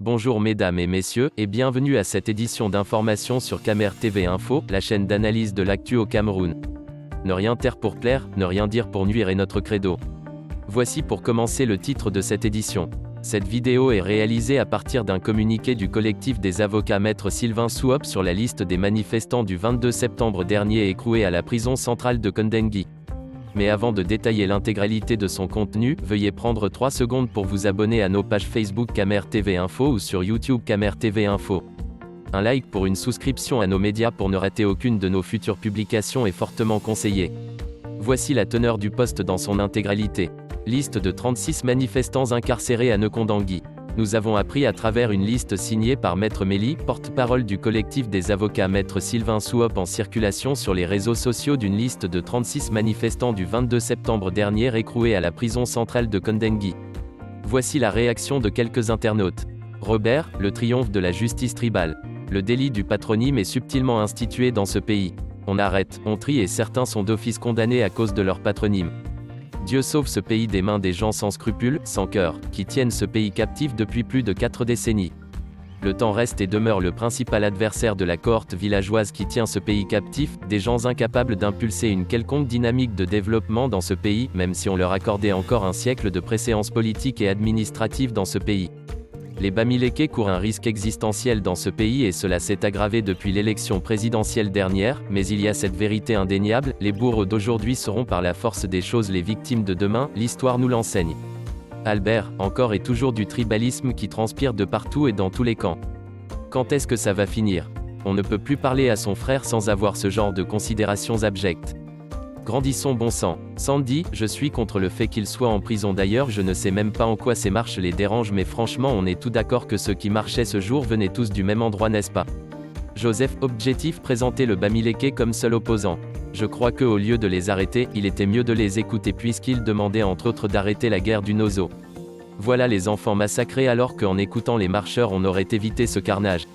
Bonjour mesdames et messieurs, et bienvenue à cette édition d'information sur Camer TV Info, la chaîne d'analyse de l'actu au Cameroun. Ne rien taire pour plaire, ne rien dire pour nuire est notre credo. Voici pour commencer le titre de cette édition. Cette vidéo est réalisée à partir d'un communiqué du collectif des avocats Maître Sylvain Souhop sur la liste des manifestants du 22 septembre dernier écroués à la prison centrale de Kondengui. Mais avant de détailler l'intégralité de son contenu, veuillez prendre 3 secondes pour vous abonner à nos pages Facebook Camer TV Info ou sur YouTube Camer TV Info. Un like pour une souscription à nos médias pour ne rater aucune de nos futures publications est fortement conseillé. Voici la teneur du post dans son intégralité. Liste de 36 manifestants incarcérés à Kondengui. Nous avons appris à travers une liste signée par Maître Méli, porte-parole du collectif des avocats Maître Sylvain Souhop en circulation sur les réseaux sociaux d'une liste de 36 manifestants du 22 septembre dernier écroués à la prison centrale de Kondengui. Voici la réaction de quelques internautes. Robert, le triomphe de la justice tribale. Le délit du patronyme est subtilement institué dans ce pays. On arrête, on trie et certains sont d'office condamnés à cause de leur patronyme. Dieu sauve ce pays des mains des gens sans scrupules, sans cœur, qui tiennent ce pays captif depuis plus de 4 décennies. Le temps reste et demeure le principal adversaire de la cohorte villageoise qui tient ce pays captif, des gens incapables d'impulser une quelconque dynamique de développement dans ce pays, même si on leur accordait encore un siècle de préséance politique et administrative dans ce pays. Les Bamileke courent un risque existentiel dans ce pays et cela s'est aggravé depuis l'élection présidentielle dernière, mais il y a cette vérité indéniable, les bourreaux d'aujourd'hui seront par la force des choses les victimes de demain, l'histoire nous l'enseigne. Albert, encore et toujours du tribalisme qui transpire de partout et dans tous les camps. Quand est-ce que ça va finir? On ne peut plus parler à son frère sans avoir ce genre de considérations abjectes. Grandissons bon sang. Sandy, je suis contre le fait qu'il soit en prison d'ailleurs je ne sais même pas en quoi ces marches les dérangent mais franchement on est tout d'accord que ceux qui marchaient ce jour venaient tous du même endroit n'est-ce pas? Joseph, objectif présenter le Bamileke comme seul opposant. Je crois que au lieu de les arrêter, il était mieux de les écouter puisqu'ils demandaient entre autres d'arrêter la guerre du Nozo. Voilà les enfants massacrés alors qu'en écoutant les marcheurs on aurait évité ce carnage.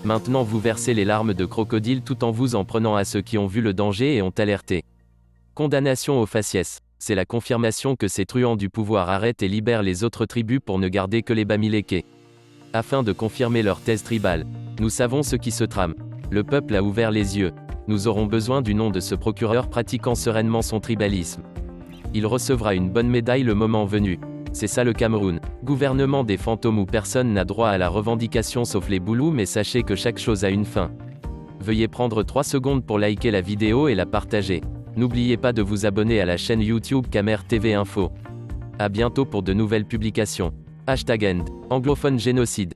Maintenant vous versez les larmes de crocodile tout en vous en prenant à ceux qui ont vu le danger et ont alerté. Condamnation aux faciès. C'est la confirmation que ces truands du pouvoir arrêtent et libèrent les autres tribus pour ne garder que les Bamileke. Afin de confirmer leur thèse tribale. Nous savons ce qui se trame. Le peuple a ouvert les yeux. Nous aurons besoin du nom de ce procureur pratiquant sereinement son tribalisme. Il recevra une bonne médaille le moment venu. C'est ça le Cameroun. Gouvernement des fantômes où personne n'a droit à la revendication sauf les boulous mais sachez que chaque chose a une fin. Veuillez prendre 3 secondes pour liker la vidéo et la partager. N'oubliez pas de vous abonner à la chaîne YouTube Camer TV Info. À bientôt pour de nouvelles publications. #end. Anglophone génocide.